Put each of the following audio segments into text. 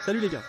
Salut les gars.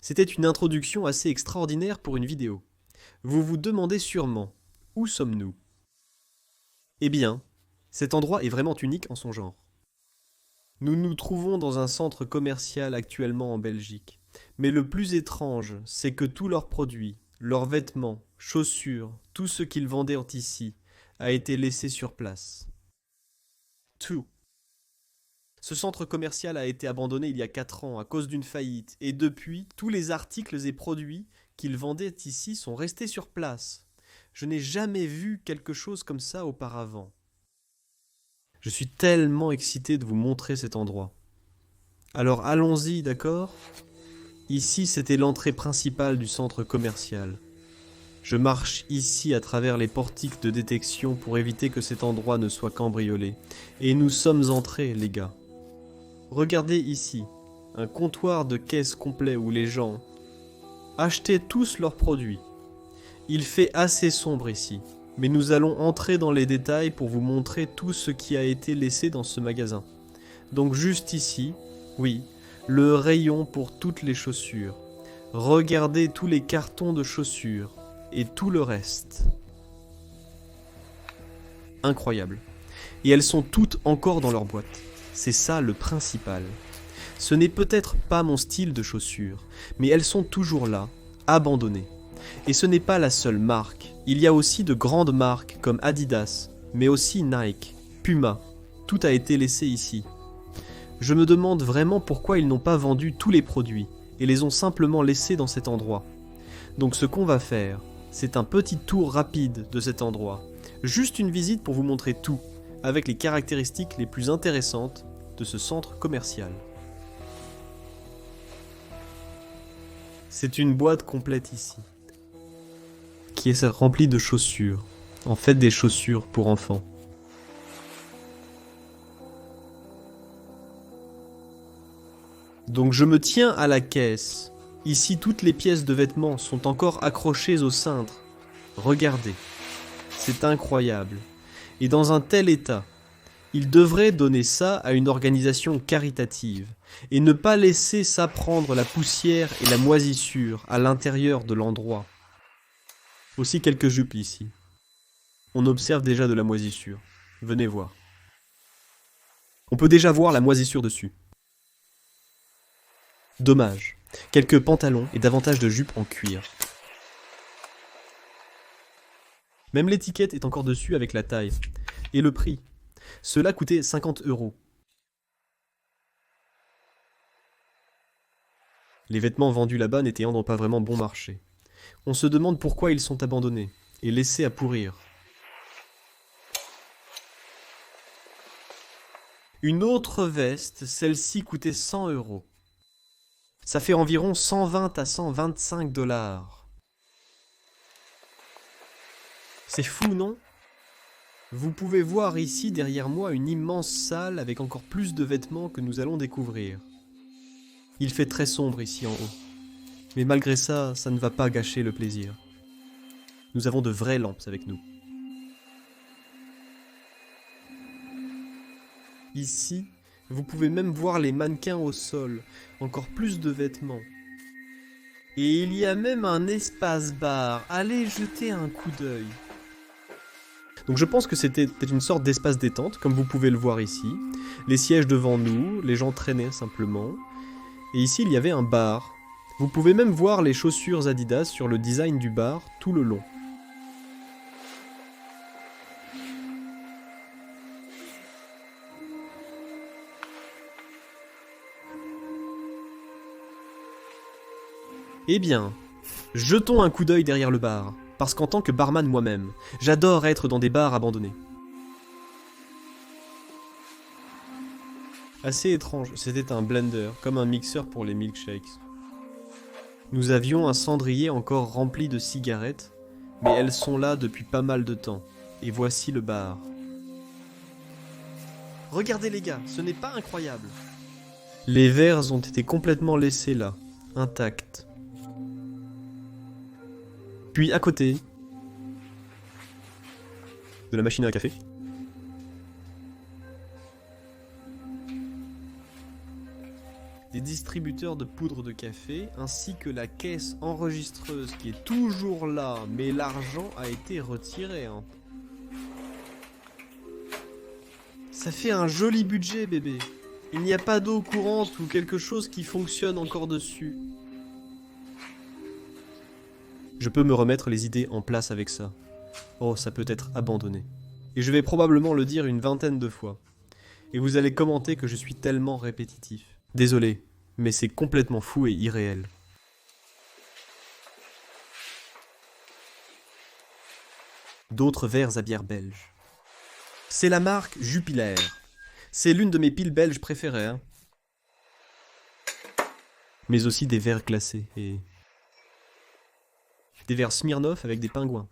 C'était une introduction assez extraordinaire pour une vidéo. Vous vous demandez sûrement, où sommes-nous? Eh bien, cet endroit est vraiment unique en son genre. Nous nous trouvons dans un centre commercial actuellement en Belgique. Mais le plus étrange, c'est que tous leurs produits, leurs vêtements, chaussures, tout ce qu'ils vendaient ici, a été laissé sur place. Tout. Ce centre commercial a été abandonné il y a 4 ans à cause d'une faillite, et depuis, tous les articles et produits qu'ils vendaient ici sont restés sur place. Je n'ai jamais vu quelque chose comme ça auparavant. Je suis tellement excité de vous montrer cet endroit. Alors allons-y, d'accord? Ici, c'était l'entrée principale du centre commercial. Je marche ici à travers les portiques de détection pour éviter que cet endroit ne soit cambriolé. Et nous sommes entrés, les gars. Regardez ici, un comptoir de caisse complet où les gens achetaient tous leurs produits. Il fait assez sombre ici, mais nous allons entrer dans les détails pour vous montrer tout ce qui a été laissé dans ce magasin. Donc juste ici, oui, le rayon pour toutes les chaussures. Regardez tous les cartons de chaussures et tout le reste. Incroyable. Et elles sont toutes encore dans leur boîte. C'est ça le principal. Ce n'est peut-être pas mon style de chaussures, mais elles sont toujours là, abandonnées. Et ce n'est pas la seule marque. Il y a aussi de grandes marques comme Adidas, mais aussi Nike, Puma. Tout a été laissé ici. Je me demande vraiment pourquoi ils n'ont pas vendu tous les produits et les ont simplement laissés dans cet endroit. Donc ce qu'on va faire, c'est un petit tour rapide de cet endroit. Juste une visite pour vous montrer tout, avec les caractéristiques les plus intéressantes de ce centre commercial. C'est une boîte complète ici, qui est remplie de chaussures, en fait des chaussures pour enfants. Donc je me tiens à la caisse. Ici, toutes les pièces de vêtements sont encore accrochées au cintre. Regardez, c'est incroyable. Et dans un tel état, il devrait donner ça à une organisation caritative et ne pas laisser ça prendre la poussière et la moisissure à l'intérieur de l'endroit. Aussi quelques jupes ici. On observe déjà de la moisissure. Venez voir. On peut déjà voir la moisissure dessus. Dommage. Quelques pantalons et davantage de jupes en cuir. Même l'étiquette est encore dessus avec la taille. Et le prix. Cela coûtait 50 €. Les vêtements vendus là-bas n'étaient pas vraiment bon marché. On se demande pourquoi ils sont abandonnés et laissés à pourrir. Une autre veste, celle-ci coûtait 100 €. Ça fait environ 120 à 125 $. C'est fou, non? Vous pouvez voir ici derrière moi une immense salle avec encore plus de vêtements que nous allons découvrir. Il fait très sombre ici en haut. Mais malgré ça, ça ne va pas gâcher le plaisir. Nous avons de vraies lampes avec nous. Ici, vous pouvez même voir les mannequins au sol, encore plus de vêtements. Et il y a même un espace bar, allez jeter un coup d'œil. Donc je pense que c'était une sorte d'espace détente, comme vous pouvez le voir ici. Les sièges devant nous, les gens traînaient simplement. Et ici il y avait un bar. Vous pouvez même voir les chaussures Adidas sur le design du bar tout le long. Eh bien, jetons un coup d'œil derrière le bar, parce qu'en tant que barman moi-même, j'adore être dans des bars abandonnés. Assez étrange, c'était un blender, comme un mixeur pour les milkshakes. Nous avions un cendrier encore rempli de cigarettes, mais elles sont là depuis pas mal de temps. Et voici le bar. Regardez les gars, ce n'est pas incroyable. Les verres ont été complètement laissés là, intacts. Puis à côté de la machine à café, des distributeurs de poudre de café, ainsi que la caisse enregistreuse qui est toujours là, mais l'argent a été retiré. Hein. Ça fait un joli budget, bébé. Il n'y a pas d'eau courante ou quelque chose qui fonctionne encore dessus. Je peux me remettre les idées en place avec ça. Oh, ça peut être abandonné. Et je vais probablement le dire une vingtaine de fois. Et vous allez commenter que je suis tellement répétitif. Désolé, mais c'est complètement fou et irréel. D'autres verres à bière belge. C'est la marque Jupiler. C'est l'une de mes piles belges préférées. Hein. Mais aussi des verres glacés et... des verres Smirnoff avec des pingouins.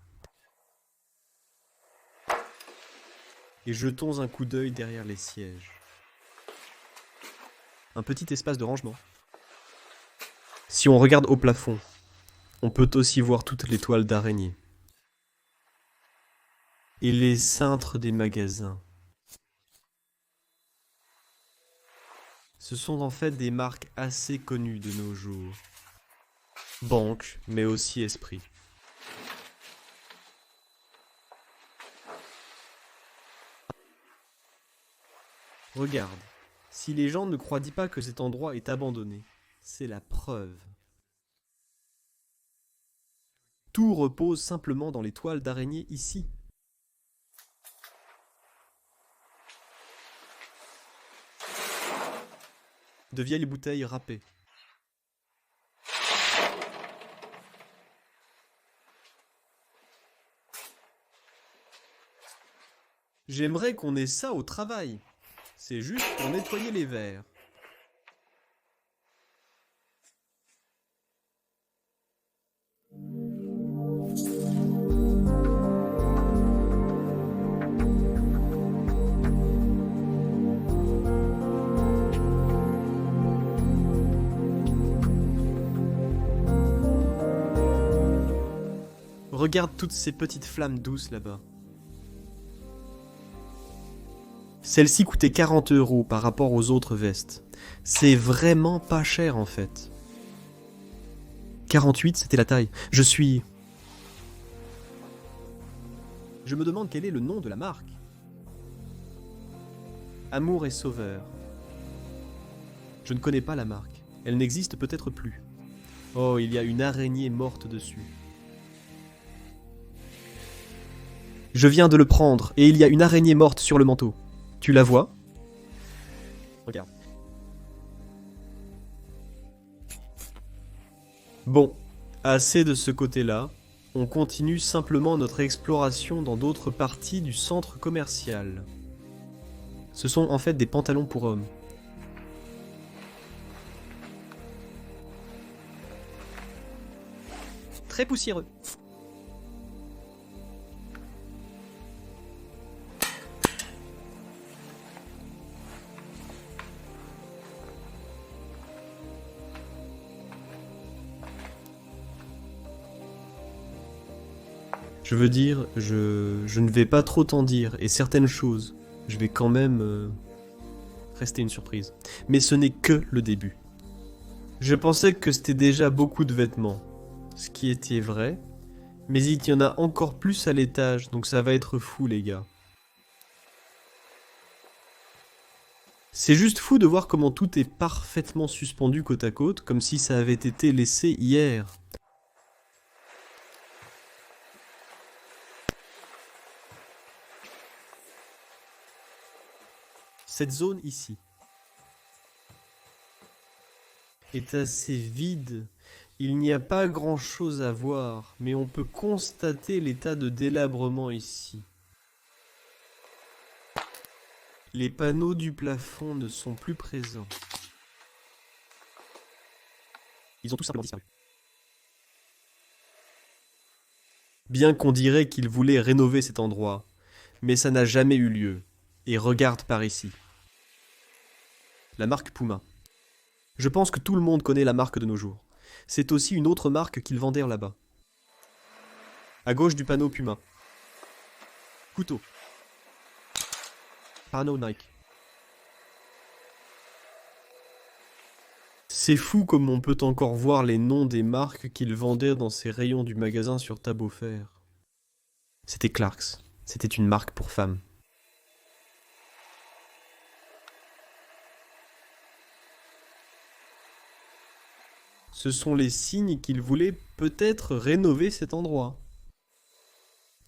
Et jetons un coup d'œil derrière les sièges. Un petit espace de rangement. Si on regarde au plafond, on peut aussi voir toutes les toiles d'araignée. Et les cintres des magasins. Ce sont en fait des marques assez connues de nos jours. Banque, mais aussi Esprit. Regarde, si les gens ne croient pas que cet endroit est abandonné, c'est la preuve. Tout repose simplement dans les toiles d'araignée ici. De vieilles bouteilles râpées. J'aimerais qu'on ait ça au travail. C'est juste pour nettoyer les verres. Regarde toutes ces petites flammes douces là-bas. Celle-ci coûtait 40 € par rapport aux autres vestes. C'est vraiment pas cher en fait. 48, c'était la taille. Je me demande quel est le nom de la marque. Amour et Sauveur. Je ne connais pas la marque. Elle n'existe peut-être plus. Oh, il y a une araignée morte dessus. Je viens de le prendre, et il y a une araignée morte sur le manteau. Tu la vois? Regarde. Bon, assez de ce côté-là. On continue simplement notre exploration dans d'autres parties du centre commercial. Ce sont en fait des pantalons pour hommes. Très poussiéreux. Je veux dire, je ne vais pas trop t'en dire, et certaines choses, je vais quand même rester une surprise. Mais ce n'est que le début. Je pensais que c'était déjà beaucoup de vêtements, ce qui était vrai, mais il y en a encore plus à l'étage, donc ça va être fou les gars. C'est juste fou de voir comment tout est parfaitement suspendu côte à côte, comme si ça avait été laissé hier. Cette zone ici est assez vide. Il n'y a pas grand chose à voir, mais on peut constater l'état de délabrement ici. Les panneaux du plafond ne sont plus présents. Ils ont tout simplement disparu. Bien qu'on dirait qu'ils voulaient rénover cet endroit, mais ça n'a jamais eu lieu. Et regarde par ici. La marque Puma. Je pense que tout le monde connaît la marque de nos jours. C'est aussi une autre marque qu'ils vendèrent là-bas. À gauche du panneau Puma. Couteau. Panneau Nike. C'est fou comme on peut encore voir les noms des marques qu'ils vendaient dans ces rayons du magasin sur Tabofer. C'était Clarks. C'était une marque pour femmes. Ce sont les signes qu'ils voulaient peut-être rénover cet endroit.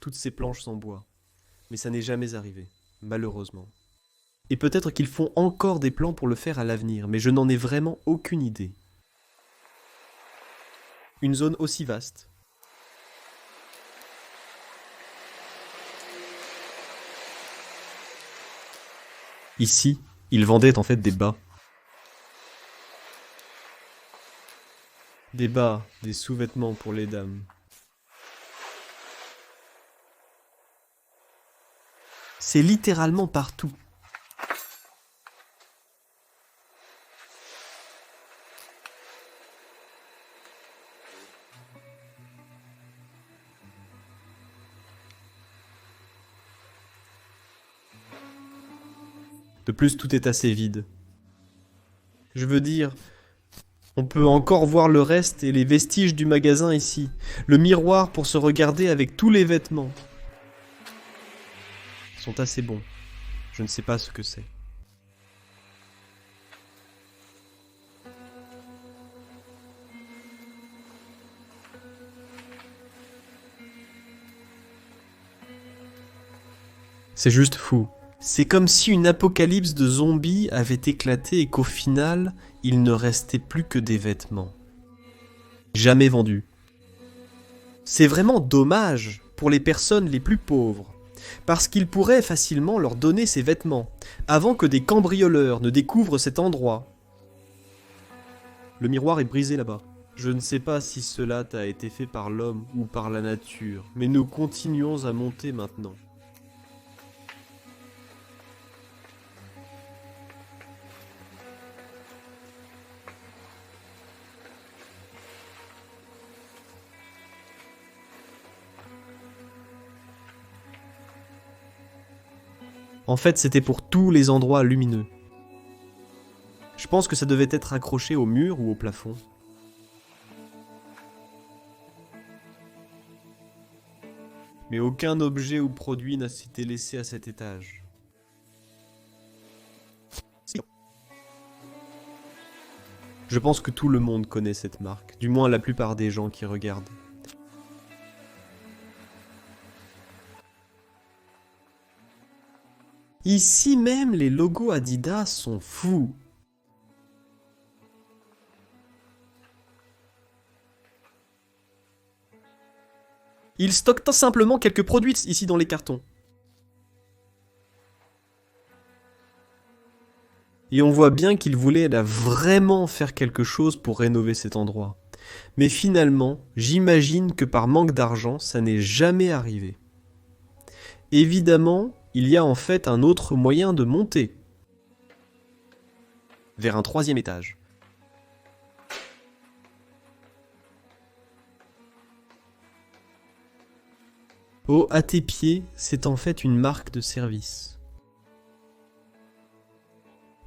Toutes ces planches sont en bois. Mais ça n'est jamais arrivé, malheureusement. Et peut-être qu'ils font encore des plans pour le faire à l'avenir, mais je n'en ai vraiment aucune idée. Une zone aussi vaste. Ici, ils vendaient en fait des bas. Des bas, des sous-vêtements pour les dames. C'est littéralement partout. De plus, tout est assez vide. Je veux dire, on peut encore voir le reste et les vestiges du magasin ici. Le miroir pour se regarder avec tous les vêtements. Ils sont assez bons. Je ne sais pas ce que c'est. C'est juste fou. C'est comme si une apocalypse de zombies avait éclaté et qu'au final, il ne restait plus que des vêtements. Jamais vendus. C'est vraiment dommage pour les personnes les plus pauvres, parce qu'ils pourraient facilement leur donner ces vêtements, avant que des cambrioleurs ne découvrent cet endroit. Le miroir est brisé là-bas. Je ne sais pas si cela a été fait par l'homme ou par la nature, mais nous continuons à monter maintenant. En fait, c'était pour tous les endroits lumineux. Je pense que ça devait être accroché au mur ou au plafond. Mais aucun objet ou produit n'a été laissé à cet étage. Je pense que tout le monde connaît cette marque, du moins la plupart des gens qui regardent. Ici même, les logos Adidas sont fous. Ils stockent tout simplement quelques produits ici dans les cartons. Et on voit bien qu'ils voulaient là vraiment faire quelque chose pour rénover cet endroit. Mais finalement, j'imagine que par manque d'argent, ça n'est jamais arrivé. Évidemment, il y a en fait un autre moyen de monter. Vers un troisième étage. Oh, à tes pieds, c'est en fait une marque de service.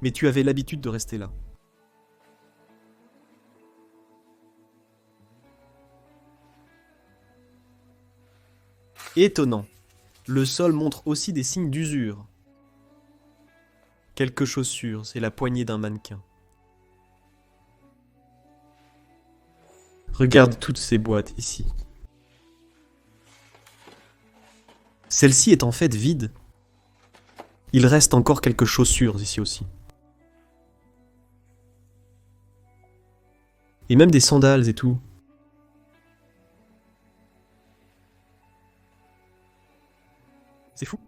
Mais tu avais l'habitude de rester là. Étonnant. Le sol montre aussi des signes d'usure. Quelques chaussures, c'est la poignée d'un mannequin. Regarde toutes ces boîtes ici. Celle-ci est en fait vide. Il reste encore quelques chaussures ici aussi. Et même des sandales et tout. C'est fou.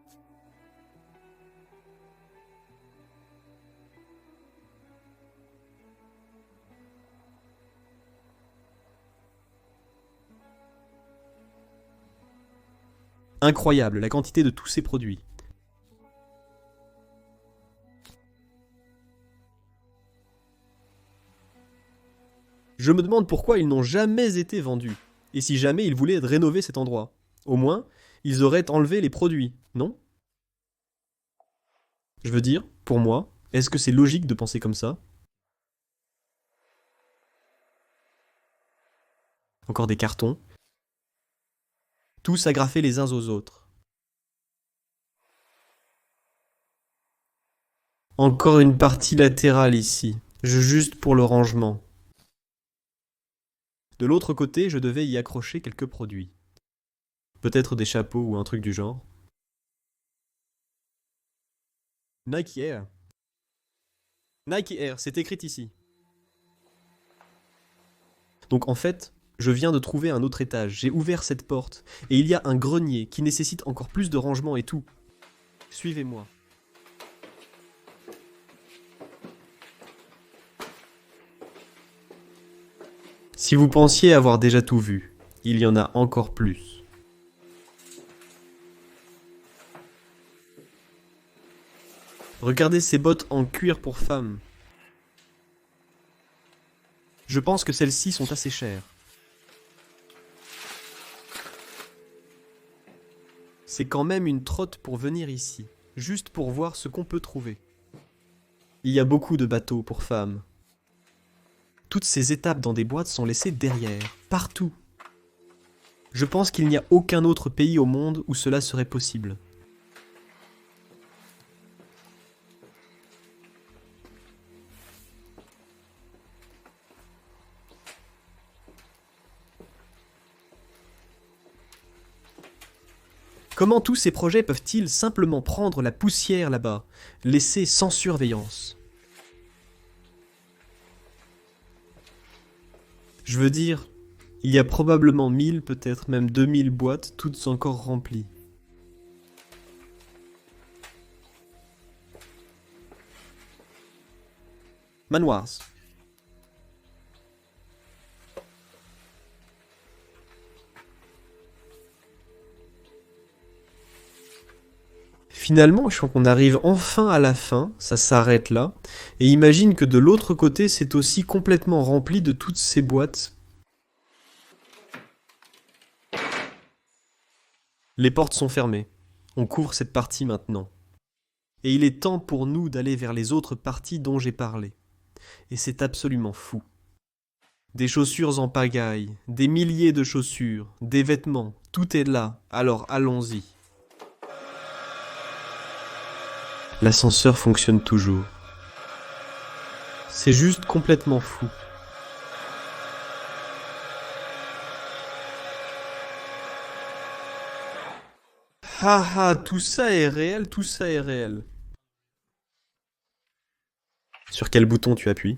Incroyable la quantité de tous ces produits. Je me demande pourquoi ils n'ont jamais été vendus. Et si jamais ils voulaient rénover cet endroit. Au moins, ils auraient enlevé les produits, non? Je veux dire, pour moi, est-ce que c'est logique de penser comme ça? Encore des cartons. Tous agrafés les uns aux autres. Encore une partie latérale ici, juste pour le rangement. De l'autre côté, je devais y accrocher quelques produits. Peut-être des chapeaux ou un truc du genre. Nike Air. Nike Air, c'est écrit ici. Donc en fait, je viens de trouver un autre étage. J'ai ouvert cette porte et il y a un grenier qui nécessite encore plus de rangement et tout. Suivez-moi. Si vous pensiez avoir déjà tout vu, il y en a encore plus. Regardez ces bottes en cuir pour femmes. Je pense que celles-ci sont assez chères. C'est quand même une trotte pour venir ici, juste pour voir ce qu'on peut trouver. Il y a beaucoup de bateaux pour femmes. Toutes ces étapes dans des boîtes sont laissées derrière, partout. Je pense qu'il n'y a aucun autre pays au monde où cela serait possible. Comment tous ces projets peuvent-ils simplement prendre la poussière là-bas, laissés sans surveillance? Je veux dire, il y a probablement 1000, peut-être même 2000 boîtes, toutes encore remplies. Manoirs. Finalement, je crois qu'on arrive enfin à la fin, ça s'arrête là, et imagine que de l'autre côté, c'est aussi complètement rempli de toutes ces boîtes. Les portes sont fermées. On couvre cette partie maintenant. Et il est temps pour nous d'aller vers les autres parties dont j'ai parlé. Et c'est absolument fou. Des chaussures en pagaille, des milliers de chaussures, des vêtements, tout est là, alors allons-y. L'ascenseur fonctionne toujours. C'est juste complètement fou. Ah ah, tout ça est réel, tout ça est réel. Sur quel bouton tu appuies?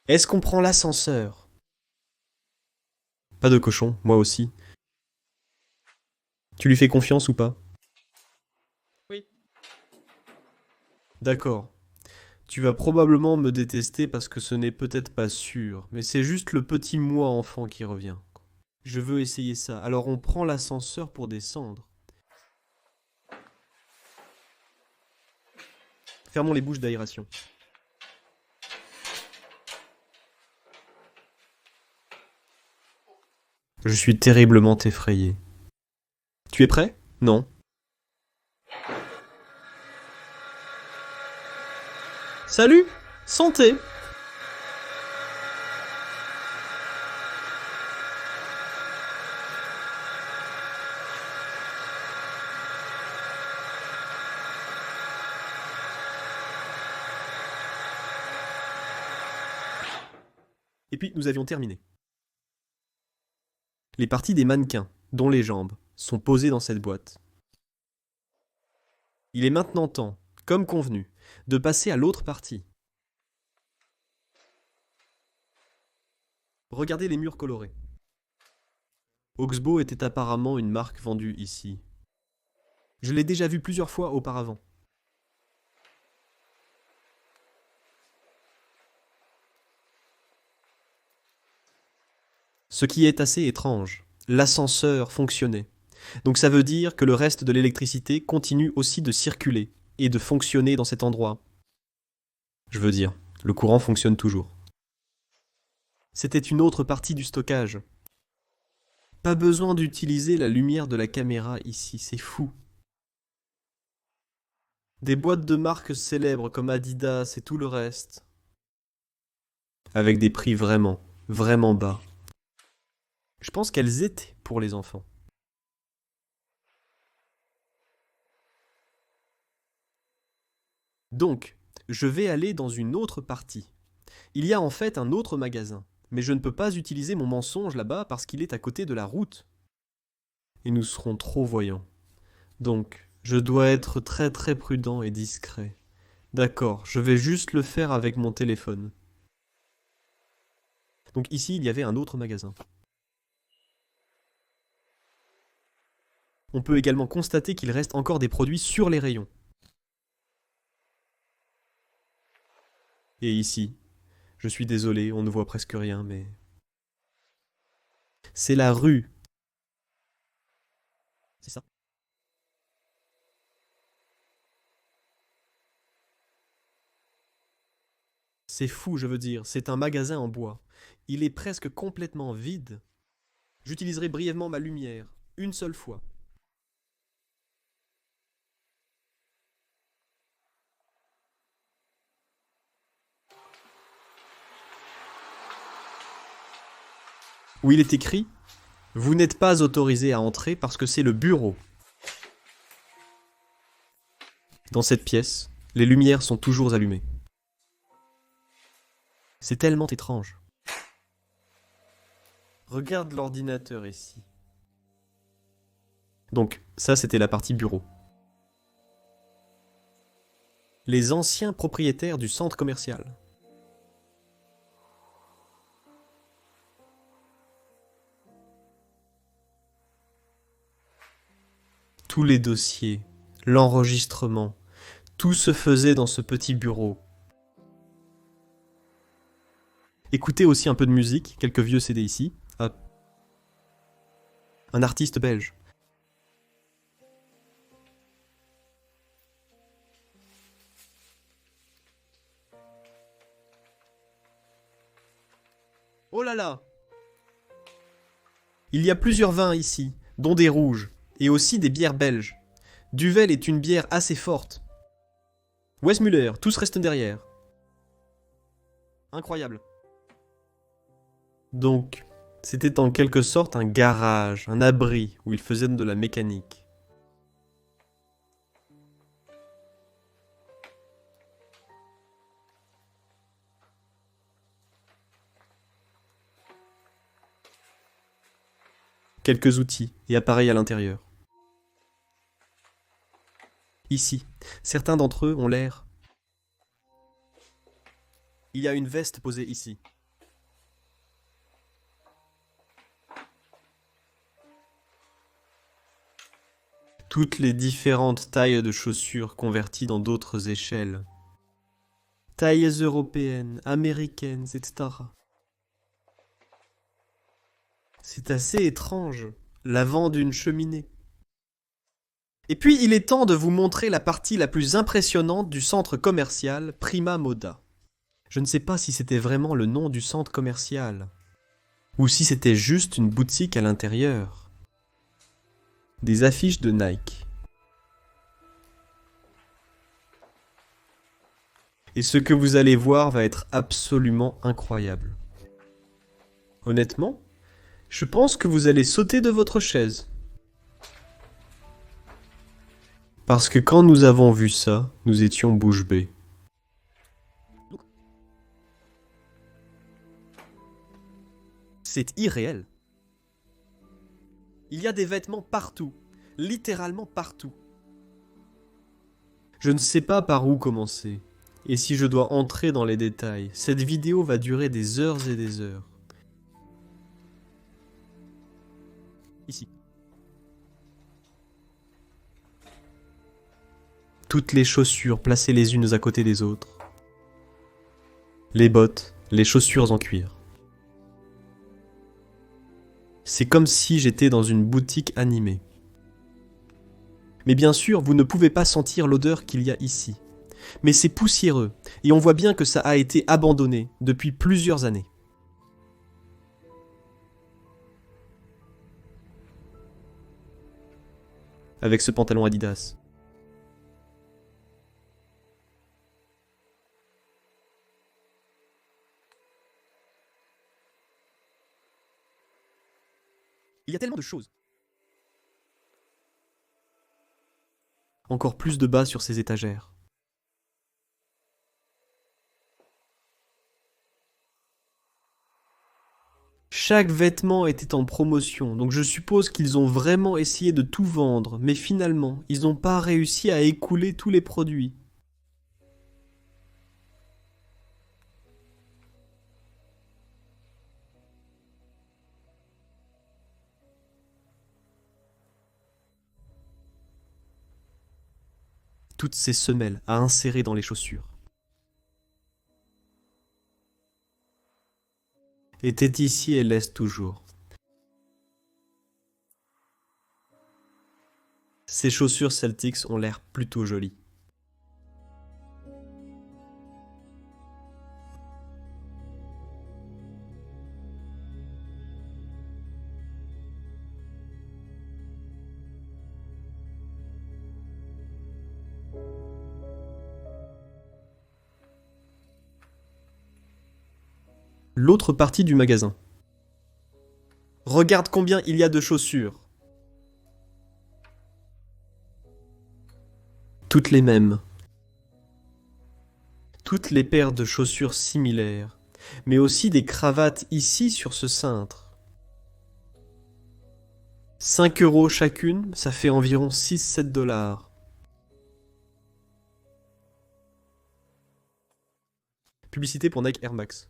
Est-ce qu'on prend l'ascenseur? Pas de cochon, moi aussi. Tu lui fais confiance ou pas? Oui. D'accord. Tu vas probablement me détester parce que ce n'est peut-être pas sûr, mais c'est juste le petit moi enfant qui revient. Je veux essayer ça. Alors on prend l'ascenseur pour descendre. Fermons les bouches d'aération. Je suis terriblement effrayé. Tu es prêt? Non. Salut! Santé! Et puis nous avions terminé. Les parties des mannequins, dont les jambes, sont posées dans cette boîte. Il est maintenant temps, comme convenu, de passer à l'autre partie. Regardez les murs colorés. Oxbow était apparemment une marque vendue ici. Je l'ai déjà vue plusieurs fois auparavant. Ce qui est assez étrange, l'ascenseur fonctionnait. Donc ça veut dire que le reste de l'électricité continue aussi de circuler et de fonctionner dans cet endroit. Je veux dire, le courant fonctionne toujours. C'était une autre partie du stockage. Pas besoin d'utiliser la lumière de la caméra ici, c'est fou. Des boîtes de marques célèbres comme Adidas et tout le reste. Avec des prix vraiment, vraiment bas. Je pense qu'elles étaient pour les enfants. Donc, je vais aller dans une autre partie. Il y a en fait un autre magasin, mais je ne peux pas utiliser mon mensonge là-bas parce qu'il est à côté de la route. Et nous serons trop voyants. Donc, je dois être très très prudent et discret. D'accord, je vais juste le faire avec mon téléphone. Donc ici, il y avait un autre magasin. On peut également constater qu'il reste encore des produits sur les rayons. Et ici, je suis désolé, on ne voit presque rien, mais... C'est la rue. C'est ça. C'est fou, je veux dire, c'est un magasin en bois. Il est presque complètement vide. J'utiliserai brièvement ma lumière, une seule fois. Où il est écrit « Vous n'êtes pas autorisé à entrer parce que c'est le bureau ». Dans cette pièce, les lumières sont toujours allumées. C'est tellement étrange. Regarde l'ordinateur ici. Donc, ça c'était la partie bureau. Les anciens propriétaires du centre commercial. Tous les dossiers, l'enregistrement, tout se faisait dans ce petit bureau. Écoutez aussi un peu de musique, quelques vieux CD ici. Hop. Un artiste belge. Oh là là! Il y a plusieurs vins ici, dont des rouges, et aussi des bières belges. Duvel est une bière assez forte. Westmüller, tous restent derrière. Incroyable. Donc, c'était en quelque sorte un garage, un abri où ils faisaient de la mécanique. Quelques outils et appareils à l'intérieur. Ici, certains d'entre eux ont l'air... Il y a une veste posée ici. Toutes les différentes tailles de chaussures converties dans d'autres échelles. Tailles européennes, américaines, etc. C'est assez étrange, l'avant d'une cheminée. Et puis il est temps de vous montrer la partie la plus impressionnante du centre commercial Prima Moda. Je ne sais pas si c'était vraiment le nom du centre commercial, ou si c'était juste une boutique à l'intérieur. Des affiches de Nike. Et ce que vous allez voir va être absolument incroyable. Honnêtement, je pense que vous allez sauter de votre chaise. Parce que quand nous avons vu ça, nous étions bouche bée. C'est irréel. Il y a des vêtements partout, littéralement partout. Je ne sais pas par où commencer. Et si je dois entrer dans les détails, cette vidéo va durer des heures et des heures. Ici. Toutes les chaussures placées les unes à côté des autres. Les bottes, les chaussures en cuir. C'est comme si j'étais dans une boutique animée. Mais bien sûr, vous ne pouvez pas sentir l'odeur qu'il y a ici. Mais c'est poussiéreux, et on voit bien que ça a été abandonné depuis plusieurs années. Avec ce pantalon Adidas. Il y a tellement de choses. Encore plus de bas sur ces étagères. Chaque vêtement était en promotion, donc je suppose qu'ils ont vraiment essayé de tout vendre, mais finalement, ils n'ont pas réussi à écouler tous les produits. Toutes ces semelles à insérer dans les chaussures. Étaient ici et laissent toujours. Ces chaussures Celtics ont l'air plutôt jolies. L'autre partie du magasin. Regarde combien il y a de chaussures. Toutes les mêmes. Toutes les paires de chaussures similaires, mais aussi des cravates ici sur ce cintre. 5 € chacune, ça fait environ 6-7 $. Publicité pour Nike Air Max.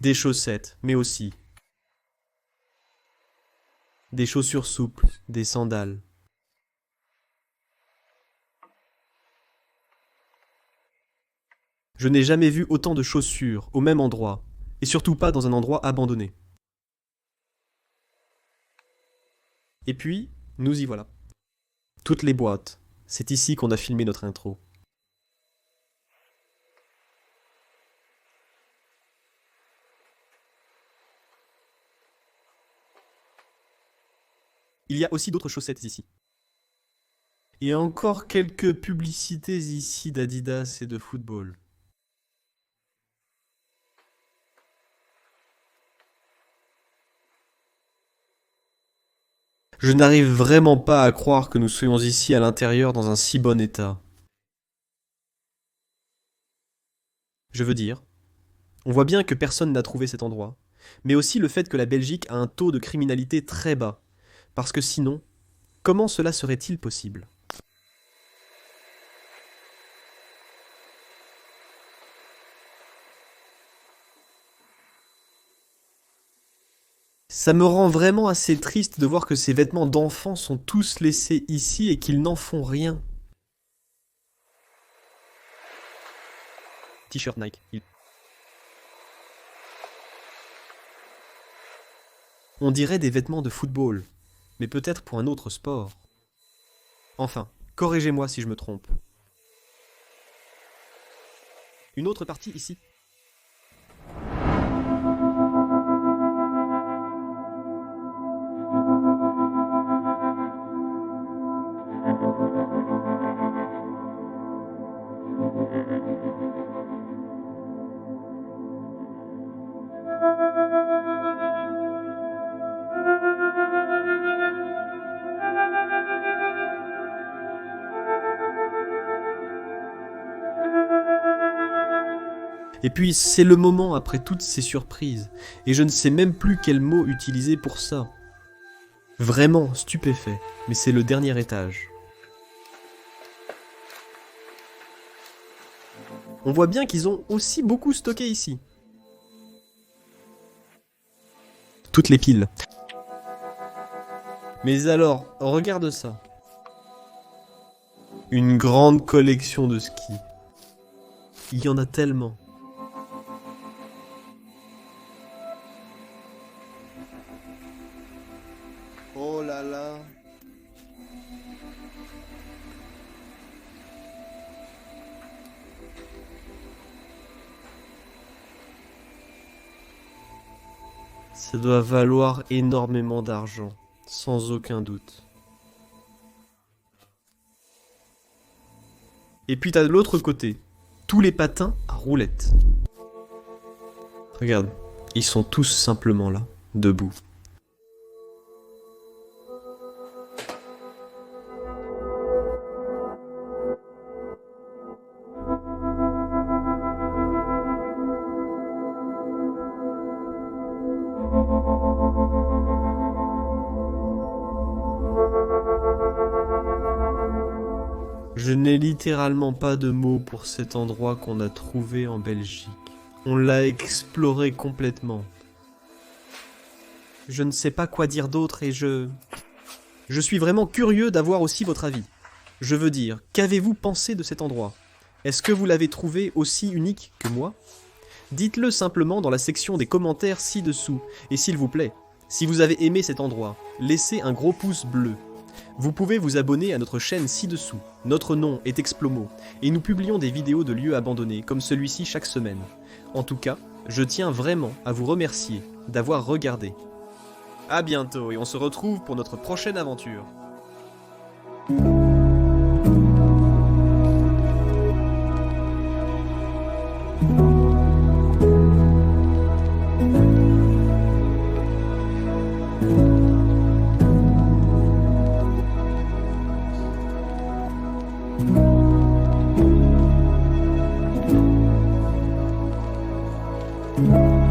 Des chaussettes, mais aussi des chaussures souples, des sandales. Je n'ai jamais vu autant de chaussures au même endroit, et surtout pas dans un endroit abandonné. Et puis, nous y voilà. Toutes les boîtes. C'est ici qu'on a filmé notre intro. Il y a aussi d'autres chaussettes ici. Et encore quelques publicités ici d'Adidas et de football. Je n'arrive vraiment pas à croire que nous soyons ici à l'intérieur dans un si bon état. Je veux dire, on voit bien que personne n'a trouvé cet endroit, mais aussi le fait que la Belgique a un taux de criminalité très bas, parce que sinon, comment cela serait-il possible ? Ça me rend vraiment assez triste de voir que ces vêtements d'enfants sont tous laissés ici et qu'ils n'en font rien. T-shirt Nike. On dirait des vêtements de football, mais peut-être pour un autre sport. Enfin, corrigez-moi si je me trompe. Une autre partie ici. Et puis c'est le moment après toutes ces surprises, et je ne sais même plus quel mot utiliser pour ça. Vraiment stupéfait, mais c'est le dernier étage. On voit bien qu'ils ont aussi beaucoup stocké ici. Toutes les piles. Mais alors, regarde ça. Une grande collection de ski. Il y en a tellement. Oh là là. Ça doit valoir énormément d'argent, sans aucun doute. Et puis t'as de l'autre côté, tous les patins à roulettes. Regarde, ils sont tous simplement là, debout. Je n'ai littéralement pas de mots pour cet endroit qu'on a trouvé en Belgique. On l'a exploré complètement. Je ne sais pas quoi dire d'autre et je suis vraiment curieux d'avoir aussi votre avis. Je veux dire, qu'avez-vous pensé de cet endroit? Est-ce que vous l'avez trouvé aussi unique que moi? Dites-le simplement dans la section des commentaires ci-dessous. Et s'il vous plaît, si vous avez aimé cet endroit, laissez un gros pouce bleu. Vous pouvez vous abonner à notre chaîne ci-dessous. Notre nom est Explomo et nous publions des vidéos de lieux abandonnés comme celui-ci chaque semaine. En tout cas, je tiens vraiment à vous remercier d'avoir regardé. A bientôt et on se retrouve pour notre prochaine aventure. Thank you.